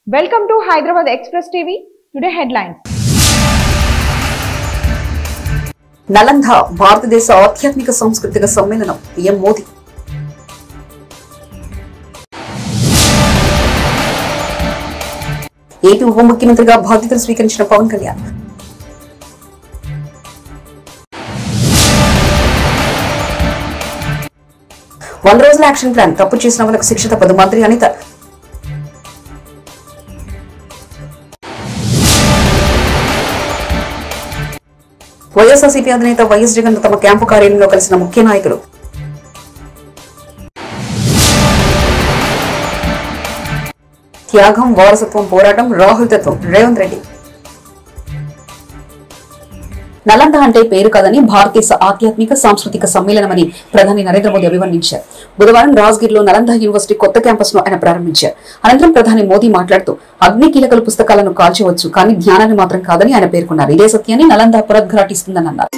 Welcome to Hyderabad Express TV. Today headlines. Nalanda భారతదేశ ఆధ్యాత్మిక సాంస్కృతిక సమ్మేళనం PM మోదీ. ఏపీ ఉప ముఖ్యమంత్రిగా బాధ్యతలు స్వీకరించిన పవన్ కళ్యాణ్. వంద రోజుల యాక్షన్ ప్లాన్, తప్పు చేసిన వాళ్ళకు శిక్ష తప్పదు మంత్రి అనిత. వైఎస్ఆర్సీపీ అధినేత వైఎస్ జగన్ తమ క్యాంపు కార్యాలయంలో కలిసిన ముఖ్య నాయకులు. త్యాగం, వారసత్వం, పోరాటం, రాహుల్ తత్వం, రేవంత్ రెడ్డి. నలంద అంటే పేరు కాదని భారతదేశ ఆధ్యాత్మిక సాంస్కృతిక సమ్మేళనమని ప్రధాని నరేంద్ర మోదీ అభివర్ణించారు. బుధవారం రాజ్గిర్లో నలంద యూనివర్సిటీ కొత్త క్యాంపస్ ను ఆయన ప్రారంభించారు. అనంతరం ప్రధాని మోదీ మాట్లాడుతూ అగ్ని కీలకలు పుస్తకాలను కాల్చవచ్చు, కానీ జ్ఞానాన్ని మాత్రం కాదని ఆయన పేర్కొన్నారు. ఇదే సత్యాన్ని నలంద పునరుద్ఘాటిస్తుందని అన్నారు.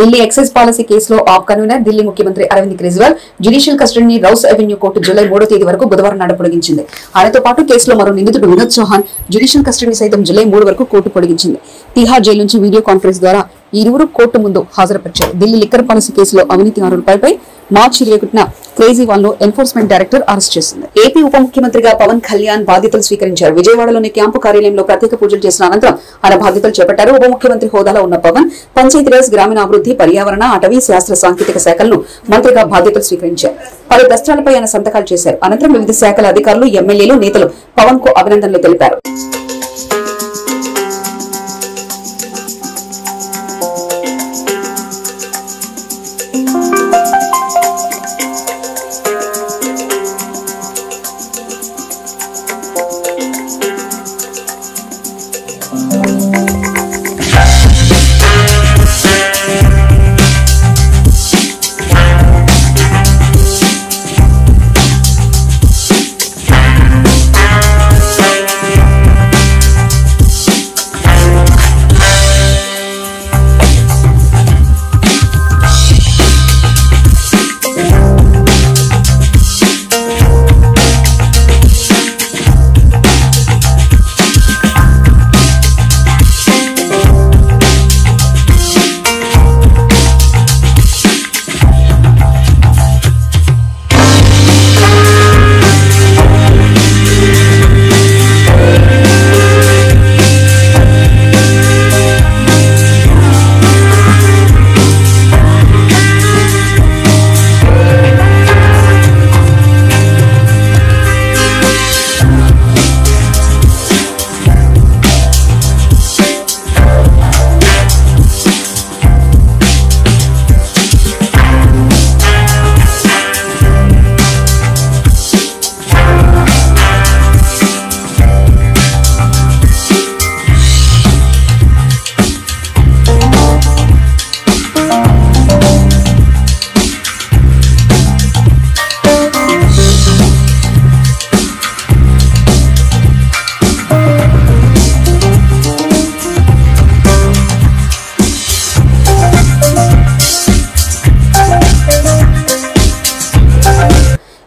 ఢిల్లీ ఎక్సైజ్ పాలసీ కేసులో ఆప్ కన్వీనర్ ఢిల్లీ ముఖ్యమంత్రి అరవింద్ కేజ్రీవాల్ జ్యుడిషియల్ కస్టడీని రౌస్ అవెన్యూ కోర్టు జూలై 3వ తేదీ వరకు బుధవారం నాడు పొడిగించింది. ఆయనతో పాటు కేసులో మరో నిందితుడు వినోద్ చౌహాన్ జ్యుడిషియల్ కస్టడీ సైతం జూలై 3 వరకు కోర్టు పొడిగించింది. తిహార్ జైలు నుంచి వీడియో కాన్ఫరెన్స్ ద్వారా ఇరువురు కోర్టు ముందు హాజరుపరిచారు. ఢిల్లీ లిక్కర్ పాలసీ కేసులో అవినీతి ఆరోపణలపై మార్చి 21న కేజ్రీవాల్ ను ఎన్ఫోర్స్మెంట్ డైరెక్టర్ అరెస్ట్ చేసింది. ఏపీ ఉప ముఖ్యమంత్రిగా పవన్ కళ్యాణ్ బాధ్యతలు స్వీకరించారు. విజయవాడలోని క్యాంపు కార్యాలయంలో ప్రత్యేక పూజలు చేసిన అనంతరం ఆయన బాధ్యతలు చేపట్టారు. ఉప ముఖ్యమంత్రి హోదాలో ఉన్న పవన్ పంచాయతీరాజ్, గ్రామీణాభివృద్ధి, పర్యావరణ, అటవీ, శాస్త్ర సాంకేతిక శాఖలను మంత్రిగా బాధ్యతలు స్వీకరించారు. పలు దస్త్రాలపై ఆయన సంతకాలు చేశారు. అనంతరం వివిధ శాఖల అధికారులు, ఎమ్మెల్యేలు, నేతలు పవన్ కు అభినందనలు తెలిపారు.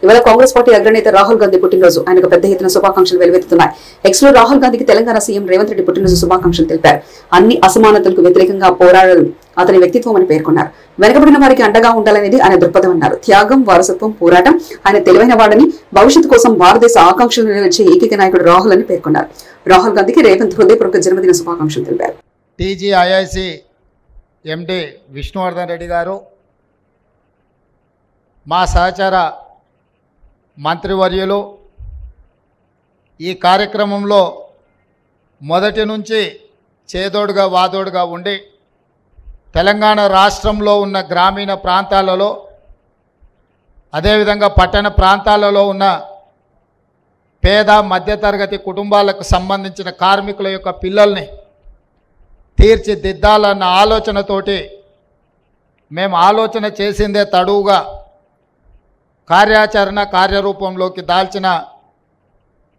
ఇవాళ కాంగ్రెస్ పార్టీ అగ్రనేత రాహుల్ గాంధీ పుట్టినరోజు. ఆయనకు పెద్ద ఎత్తున శుభాకాంక్షలు వెలువెత్తుతున్నాయి. ఎక్స్ లో రాహుల్ గాంధీకి తెలంగాణ సీఎం రేవంత్ రెడ్డి పుట్టినరోజు శుభాకాంక్షలు తెలిపారు. అన్ని అసమానతలకు వ్యతిరేకంగా పోరాడడం అతని వ్యక్తిత్వం అని పేర్కొన్నారు. వెనుకబడిన వారికి అండగా ఉండాలనేది ఆయన దృక్పథం అన్నారు. త్యాగం, వారసత్వం, పోరాటం, ఆయన తెలివైన వాడని, భవిష్యత్తు కోసం భారతదేశ ఆకాంక్షలు నెరవేర్చే ఏకైక నాయకుడు రాహుల్ అని పేర్కొన్నారు. రాహుల్ గాంధీకి రేవంత్ హృదయపూర్వక జన్మదిన శుభాకాంక్షలు తెలిపారు. టీజీఐఐసి ఎండి విష్ణువర్ధన్ రెడ్డి గారు, మా సహచర మంత్రివర్యులు ఈ కార్యక్రమంలో మొదటి నుంచి చేదోడుగా వాదోడుగా ఉండి తెలంగాణ రాష్ట్రంలో ఉన్న గ్రామీణ ప్రాంతాలలో అదేవిధంగా పట్టణ ప్రాంతాలలో ఉన్న పేద మధ్యతరగతి కుటుంబాలకు సంబంధించిన కార్మికుల యొక్క పిల్లల్ని తీర్చిదిద్దాలన్న ఆలోచనతోటి మేము ఆలోచన చేసిందే తడువుగా కార్యాచరణ కార్యరూపంలోకి దాల్చిన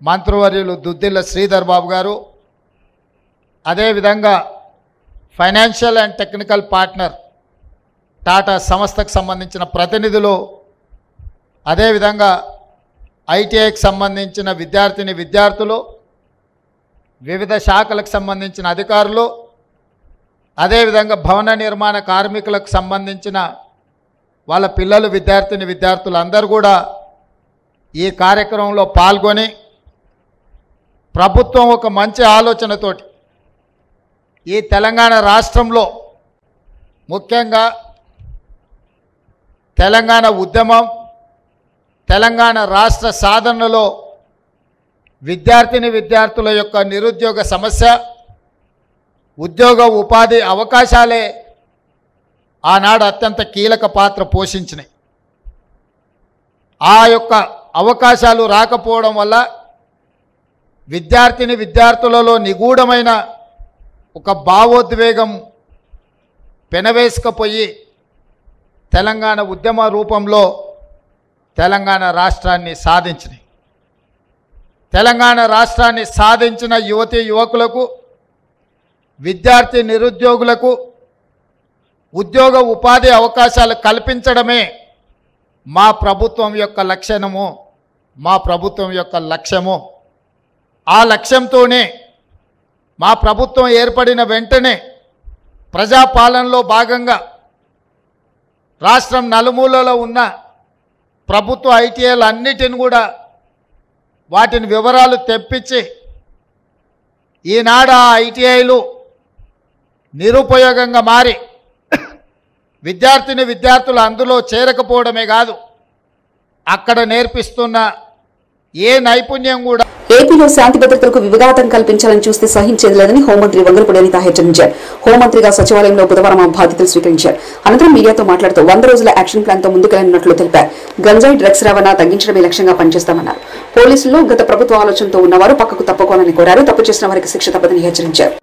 మంత్రివర్యులు దుద్దిల్ల శ్రీధర్ బాబు గారు, అదేవిధంగా financial and technical partner Tata సంస్థకు సంబంధించిన ప్రతినిధులు, అదేవిధంగా ఐటీఐకి సంబంధించిన విద్యార్థులు, వివిధ శాఖలకు సంబంధించిన అధికారులు, అదేవిధంగా భవన నిర్మాణ కార్మికులకు సంబంధించిన వాళ్ళ పిల్లలు విద్యార్థులు అందరూ కూడా ఈ కార్యక్రమంలో పాల్గొని ప్రభుత్వం ఒక మంచి ఆలోచనతోటి ఈ తెలంగాణ రాష్ట్రంలో ముఖ్యంగా తెలంగాణ ఉద్యమం, తెలంగాణ రాష్ట్ర సాధనలో విద్యార్థుల యొక్క నిరుద్యోగ సమస్య, ఉద్యోగ ఉపాధి అవకాశాలే ఆనాడు అత్యంత కీలక పాత్ర పోషించినాయి. ఆ యొక్క అవకాశాలు రాకపోవడం వల్ల విద్యార్థులలో నిగూఢమైన ఒక భావోద్వేగం పెనవేసుకుపోయి తెలంగాణ ఉద్యమ రూపంలో తెలంగాణ రాష్ట్రాన్ని సాధించినాయి. తెలంగాణ రాష్ట్రాన్ని సాధించిన యువతీ యువకులకు, నిరుద్యోగులకు ఉద్యోగ ఉపాధి అవకాశాలు కల్పించడమే మా ప్రభుత్వం యొక్క లక్ష్యము, మా ప్రభుత్వం యొక్క లక్ష్యము. ఆ లక్ష్యంతోనే మా ప్రభుత్వం ఏర్పడిన వెంటనే ప్రజాపాలనలో భాగంగా రాష్ట్రం నలుమూలలో ఉన్న ప్రభుత్వ ఐటీఐలు అన్నిటిని కూడా వాటిని వివరాలు తెప్పించి ఈనాడు ఆ ఐటీఐలు నిరుపయోగంగా మారి విద్యార్థులు అందులో చేరకపోవడమే కాదు, అక్కడ నేర్పిస్తున్న ఏ నైపుణ్యం కూడా. ఏపీలో శాంతి భద్రతలకు విఘాతం కల్పించాలని చూస్తే సహించేది లేదని హోంమంత్రి వంగలపూడి అనిత హెచ్చరించారు. హోంమంత్రిగా సచివాలయంలో బుధవారం ఆ బాధ్యతలు స్వీకరించారు. అనంతరం మీడియాతో మాట్లాడుతూ 100 రోజుల యాక్షన్ ప్లాన్ తో ముందుకెళ్లినట్లు తెలిపారు. గంజాయి డ్రగ్స్ రవాణా తగ్గించడమే లక్ష్యంగా పనిచేస్తామన్నారు. పోలీసుల్లో గత ప్రభుత్వ ఆలోచనతో ఉన్నవారు పక్కకు తప్పుకోవాలని కోరారు. తప్పు చేసిన వారికి శిక్ష తప్పదని హెచ్చరించారు.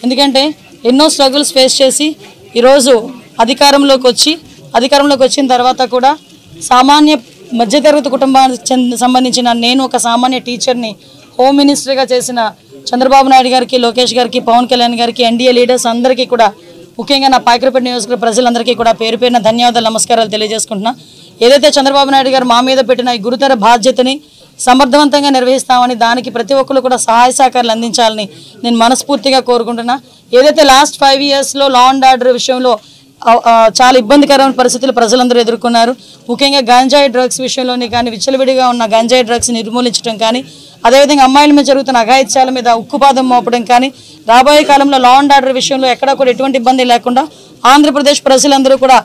ఎందుకంటే ఎన్నో స్ట్రగుల్స్ ఫేస్ చేసి ఈరోజు అధికారంలోకి వచ్చిన తర్వాత కూడా సామాన్య మధ్యతరగతి కుటుంబానికి సంబంధించిన నేను ఒక సామాన్య టీచర్ని హోమ్ మినిస్టర్గా చేసిన చంద్రబాబు నాయుడు గారికి, లోకేష్ గారికి, పవన్ కళ్యాణ్ గారికి, ఎన్డీఏ లీడర్స్ అందరికీ కూడా, ముఖ్యంగా నా పాయకరపేట నియోజకవర్గ ప్రజలందరికీ కూడా పేరు పేరున ధన్యవాదాలు, నమస్కారాలు తెలియజేసుకుంటున్నా. ఏదైతే చంద్రబాబు నాయుడు గారు మా మీద పెట్టిన ఈ గురుతర బాధ్యతని సమర్థవంతంగా నిర్వహిస్తామని, దానికి ప్రతి ఒక్కరు కూడా సహాయ సహకారాలు అందించాలని నేను మనస్ఫూర్తిగా కోరుకుంటున్నా. ఏదైతే లాస్ట్ 5 yearsలో లా అండ్ ఆర్డర్ విషయంలో చాలా ఇబ్బందికరమైన పరిస్థితులు ప్రజలందరూ ఎదుర్కొన్నారు. ముఖ్యంగా గంజాయి డ్రగ్స్ విషయంలోని కానీ, విచ్చలవిడిగా ఉన్న గంజాయి డ్రగ్స్ నిర్మూలించడం కానీ, అదేవిధంగా అమ్మాయిల మీద జరుగుతున్న అఘాయిత్యాల మీద ఉక్కుపాదం మోపడం కానీ, రాబోయే కాలంలో లా అండ్ ఆర్డర్ విషయంలో ఎక్కడా కూడా ఎటువంటి ఇబ్బంది లేకుండా ఆంధ్రప్రదేశ్ ప్రజలందరూ కూడా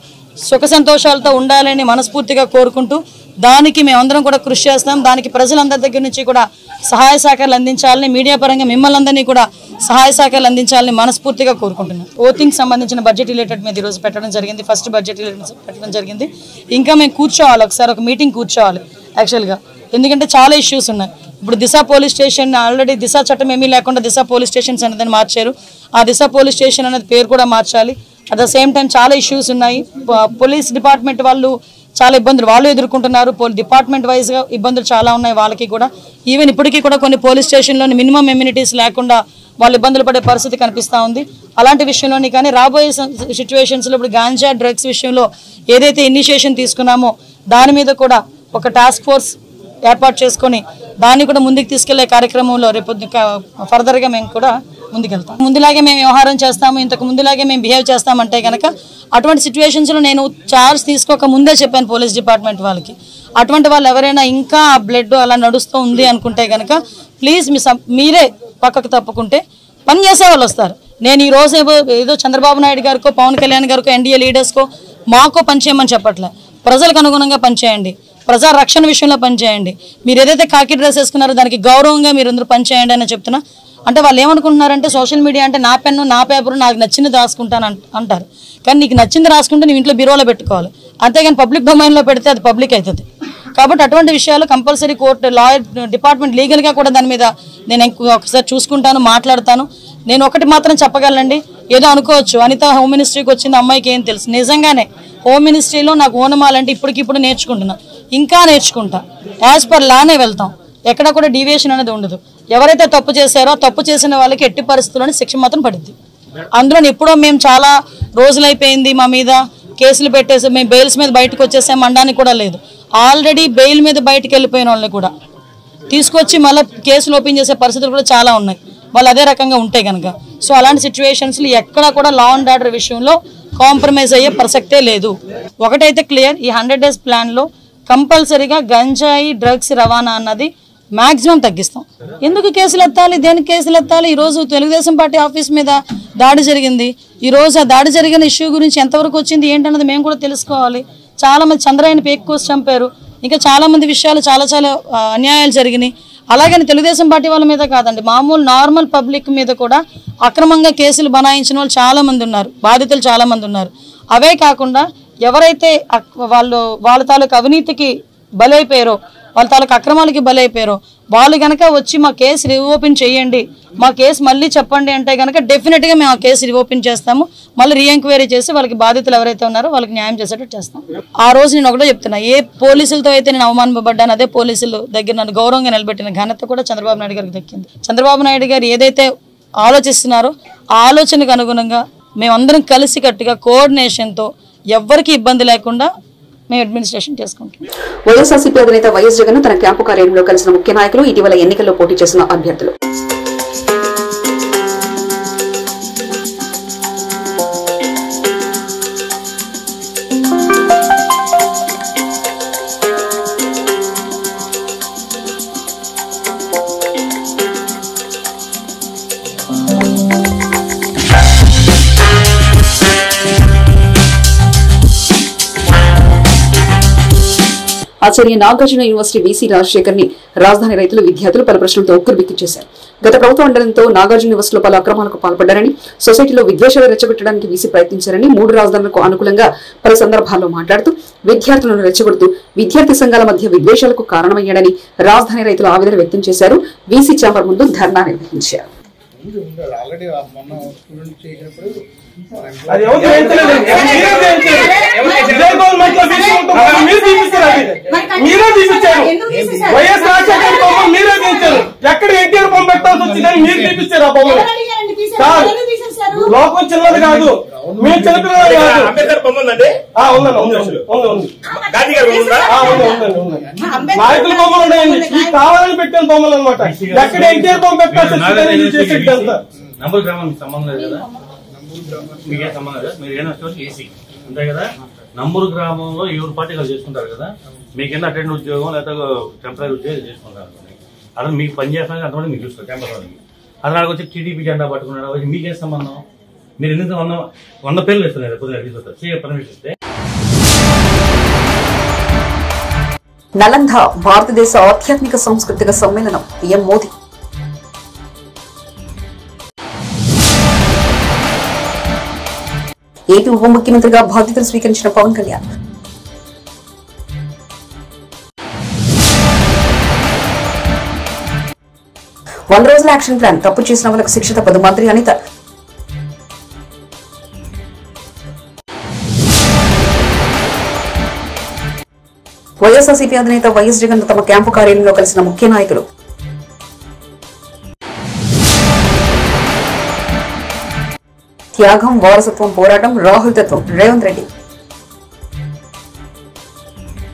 సుఖ సంతోషాలతో ఉండాలని మనస్ఫూర్తిగా కోరుకుంటూ, దానికి మేమందరం కూడా కృషి చేస్తాం. దానికి ప్రజలందరి దగ్గర నుంచి కూడా సహాయ సహకారాలు అందించాలని, మీడియా పరంగా మిమ్మల్ని అందరినీ కూడా సహాయ సహకారాలు అందించాలని మనస్ఫూర్తిగా కోరుకుంటున్నాం. ఓటింగ్ సంబంధించిన బడ్జెట్ రిలేటెడ్ మీద ఈరోజు పెట్టడం జరిగింది. ఫస్ట్ బడ్జెట్ రిలేటెడ్ పెట్టడం జరిగింది. ఇంకా మేము కూర్చోవాలి, ఒకసారి ఒక మీటింగ్ కూర్చోవాలి యాక్చువల్గా. ఎందుకంటే చాలా ఇష్యూస్ ఉన్నాయి. ఇప్పుడు దిశ పోలీస్ స్టేషన్ ఆల్రెడీ దిశ చట్టం ఏమీ లేకుండా దిశ పోలీస్ స్టేషన్స్ అనేది మార్చారు. ఆ దిశ పోలీస్ స్టేషన్ అనేది పేరు కూడా మార్చాలి. అట్ ద సేమ్ టైం చాలా ఇష్యూస్ ఉన్నాయి. పోలీస్ డిపార్ట్మెంట్ వాళ్ళు చాలా ఇబ్బందులు వాళ్ళు ఎదుర్కొంటున్నారు. డిపార్ట్మెంట్ వైజ్గా ఇబ్బందులు చాలా ఉన్నాయి వాళ్ళకి కూడా. ఈవెన్ ఇప్పటికీ కూడా కొన్ని పోలీస్ స్టేషన్లోని మినిమం ఎమ్యూనిటీస్ లేకుండా వాళ్ళు ఇబ్బందులు పడే పరిస్థితి కనిపిస్తూ ఉంది. అలాంటి విషయంలోని కానీ రాబోయే సిచ్యువేషన్స్లో ఇప్పుడు గాంజా డ్రగ్స్ విషయంలో ఏదైతే ఇనిషియేషన్ తీసుకున్నామో దాని మీద కూడా ఒక టాస్క్ ఫోర్స్ ఏర్పాటు చేసుకొని దాన్ని కూడా ముందుకు తీసుకెళ్లే కార్యక్రమంలో రేపు ఫర్దర్గా మేము కూడా ముందుకెళ్తాం. ముందులాగే మేము వ్యవహారం చేస్తాము, ఇంతకు ముందులాగే మేము బిహేవ్ చేస్తామంటే కనుక అటువంటి సిచ్యువేషన్స్లో నేను చార్జ్ తీసుకోక ముందే చెప్పాను పోలీస్ డిపార్ట్మెంట్ వాళ్ళకి, అటువంటి వాళ్ళు ఎవరైనా ఇంకా ఆ బ్లడ్ అలా నడుస్తూ ఉంది అనుకుంటే కనుక ప్లీజ్ మీరే పక్కకు తప్పుకుంటే పని చేసే వాళ్ళు వస్తారు. నేను ఈ రోజు ఏదో చంద్రబాబు నాయుడు గారికో పవన్ కళ్యాణ్ గారికో ఎన్డీఏ లీడర్స్కో మాకో పనిచేయమని చెప్పట్లే. ప్రజలకు అనుగుణంగా పనిచేయండి, ప్రజా రక్షణ విషయంలో పనిచేయండి. మీరు ఏదైతే కాకి డ్రెస్ వేసుకున్నారో దానికి గౌరవంగా మీరు అందరూ పనిచేయండి అని చెప్తున్నా. అంటే వాళ్ళు ఏమనుకుంటున్నారంటే సోషల్ మీడియా అంటే నా పెన్ను నా పేపరు నాకు నచ్చింది రాసుకుంటాను అంటారు. కానీ నీకు నచ్చింది రాసుకుంటే నువ్వు ఇంట్లో బీరోలో పెట్టుకోవాలి, అంతేగాని పబ్లిక్ డొమైన్లో పెడితే అది పబ్లిక్ అవుతుంది. కాబట్టి అటువంటి విషయాలు కంపల్సరీ కోర్టు లాయర్ డిపార్ట్మెంట్ లీగల్గా కూడా దాని మీద నేను ఒకసారి చూసుకుంటాను, మాట్లాడతాను. నేను ఒకటి మాత్రం చెప్పగలండి, ఏదో అనుకోవచ్చు అనిత హోమ్ మినిస్ట్రీకి వచ్చింది అమ్మాయికి ఏం తెలుసు. నిజంగానే హోమ్ మినిస్ట్రీలో నాకు ఓనమాలంటే ఇప్పటికిప్పుడు నేర్చుకుంటున్నా, ఇంకా నేర్చుకుంటా. యాజ్ పర్ లానే వెళ్తాం, ఎక్కడ కూడా డీవియేషన్ అనేది ఉండదు. ఎవరైతే తప్పు చేశారో తప్పు చేసిన వాళ్ళకి ఎట్టి పరిస్థితుల్లోనే శిక్ష మాత్రం పడుద్ది. అందులో ఎప్పుడో మేము చాలా రోజులైపోయింది మా మీద కేసులు పెట్టేసి మేము బెయిల్స్ మీద బయటకు వచ్చేసాం అనడానికి కూడా లేదు. ఆల్రెడీ బెయిల్ మీద బయటకు వెళ్ళిపోయిన వాళ్ళని కూడా తీసుకొచ్చి మళ్ళీ కేసులు ఓపెన్ చేసే పరిస్థితులు కూడా చాలా ఉన్నాయి వాళ్ళు అదే రకంగా ఉంటే కనుక. సో అలాంటి సిచ్యువేషన్స్లో ఎక్కడ కూడా లా అండ్ ఆర్డర్ విషయంలో కాంప్రమైజ్ అయ్యే ప్రసక్తే లేదు. ఒకటైతే క్లియర్, ఈ 100 days ప్లాన్లో కంపల్సరీగా గంజాయి డ్రగ్స్ రవాణా అన్నది మ్యాక్సిమం తగ్గిస్తాం. ఎందుకు కేసులు ఎత్తాలి, దేనికి కేసులు ఎత్తాలి? ఈరోజు తెలుగుదేశం పార్టీ ఆఫీస్ మీద దాడి జరిగింది. ఈరోజు ఆ దాడి జరిగిన ఇష్యూ గురించి ఎంతవరకు వచ్చింది ఏంటన్నది మేము కూడా తెలుసుకోవాలి. చాలామంది చంద్రయ్యని పేక్ కోసి చంపారు, ఇంకా చాలామంది విషయాలు చాలా అన్యాయాలు జరిగినాయి. అలాగని తెలుగుదేశం పార్టీ వాళ్ళ మీద కాదండి, మామూలు నార్మల్ పబ్లిక్ మీద కూడా అక్రమంగా కేసులు బనాయించిన వాళ్ళు చాలామంది ఉన్నారు, బాధితులు చాలామంది ఉన్నారు. అవే కాకుండా ఎవరైతే వాళ్ళ తాలూకు అవినీతికి బలైపోయారో, వాళ్ళ తాలూకు అక్రమాలకి బలైపోయారో వాళ్ళు కనుక వచ్చి మా కేసు రీఓపెన్ చేయండి, మా కేసు మళ్ళీ చెప్పండి అంటే కనుక డెఫినెట్గా మేము ఆ కేసు రీఓపెన్ చేస్తాము. మళ్ళీ రీఎంక్వైరీ చేసి వాళ్ళకి బాధితులు ఎవరైతే ఉన్నారో వాళ్ళకి న్యాయం చేసేటట్టు చేస్తాం. ఆ రోజు నేను ఒకటే చెప్తున్నా, ఏ పోలీసులతో అయితే నేను అవమానపడ్డాను అదే పోలీసులు దగ్గర నన్ను గౌరవంగా నిలబెట్టిన ఘనత కూడా చంద్రబాబు నాయుడు గారికి దక్కింది. చంద్రబాబు నాయుడు గారు ఏదైతే ఆలోచిస్తున్నారో ఆ ఆలోచనకు అనుగుణంగా మేమందరం కలిసికట్టుగా కోఆర్డినేషన్తో ఎవ్వరికి ఇబ్బంది లేకుండా మేము అడ్మినిస్ట్రేషన్ చేసుకుంటాం. వైఎస్ఆర్సీపీ అధినేత వైఎస్ జగన్ తన క్యాంపు కార్యాలయంలో కలిసిన ముఖ్య నాయకులు, ఇటీవల ఎన్నికల్లో పోటీ చేసిన అభ్యర్థులు. ఆచార్య నాగార్జున యూనివర్సిటీ వీసీ రాజశేఖర్ ని రాజధాని రైతులు, విద్యార్థులు పలు ప్రశ్నలతో ఉక్కిరిబిక్కించేశారు. గత ప్రభుత్వం ఉండడంతో నాగార్జున యూనివర్సిటీలో పలు అక్రమాలకు పాల్పడ్డారని, సొసైటీలో విద్వేషాలు రెచ్చగొట్టడానికి వీసీ ప్రయత్నించారని, 3 రాజధానులకు అనుకూలంగా పలు సందర్భాల్లో మాట్లాడుతూ విద్యార్థులను రెచ్చగొడుతూ విద్యార్థి సంఘాల మధ్య విద్వేషాలకు కారణమయ్యాడని రాజధాని రైతులు ఆవేదన వ్యక్తం చేశారు. వీసీ ఛాంబర్ ముందు ధర్నా నిర్వహించారు. ఎక్కడ ఎన్టీఆర్ బొమ్మ పెట్టాల్సి వచ్చిందని మీరు చూపించారు. ఆ బొమ్మ లోకం చిన్నది కాదు, మీరు చిన్నపిల్లలు కాదు. నాయకుల బొమ్మలు ఉన్నాయండి, కావాలని పెట్టిన బొమ్మలు అనమాట. ఎక్కడ ఎన్టీఆర్ బొమ్మ పెట్టాల్సి వచ్చిందని నంబూరు గ్రామానికి సంబంధం లేదు కదా, మీకేం సంబంధం లేదు. మీరు ఏమైనా ఏసీ అంతే కదా. నంబూరు గ్రామంలో 7 పార్టీలు చేసుకుంటారు కదా, మీకేనా అటెండ్ ఉద్యోగం లేకపోతే టెంపరీ ఉద్యోగం చేసుకుంటారు. అలా మీకు పని చేస్తానికి అంతమంది మీకు చూస్తారు క్యాంపస్ వాళ్ళకి. అతను వచ్చి టీడీపీ జెండా పట్టుకున్నాడు, మీకేం సంబంధం? మీరు ఎందుకు 100 పేర్లు ఇస్తున్నారు కొద్దిగా తీసుకొస్తారు పర్మిషన్ ఇస్తే. నలంద భారతదేశ ఆధ్యాత్మిక సాంస్కృతిక సమ్మేళనం, పీఎం మోదీ. ఏపీ ఉప ముఖ్యమంత్రిగా బాధ్యతలు స్వీకరించిన పవన్ కళ్యాణ్. 100 రోజుల యాక్షన్ ప్లాన్, తప్పు చేసిన వాళ్ళకు శిక్ష తప్పదు. మంత్రి అనిత. వైఎస్ఆర్సీపీ అధినేత వైఎస్ జగన్ తమ క్యాంపు కార్యాలయంలో కలిసిన ముఖ్య నాయకులు. త్యాగం, వారసత్వం, పోరాటం, రాహుల్ తత్వం. రేవంత్ రెడ్డి.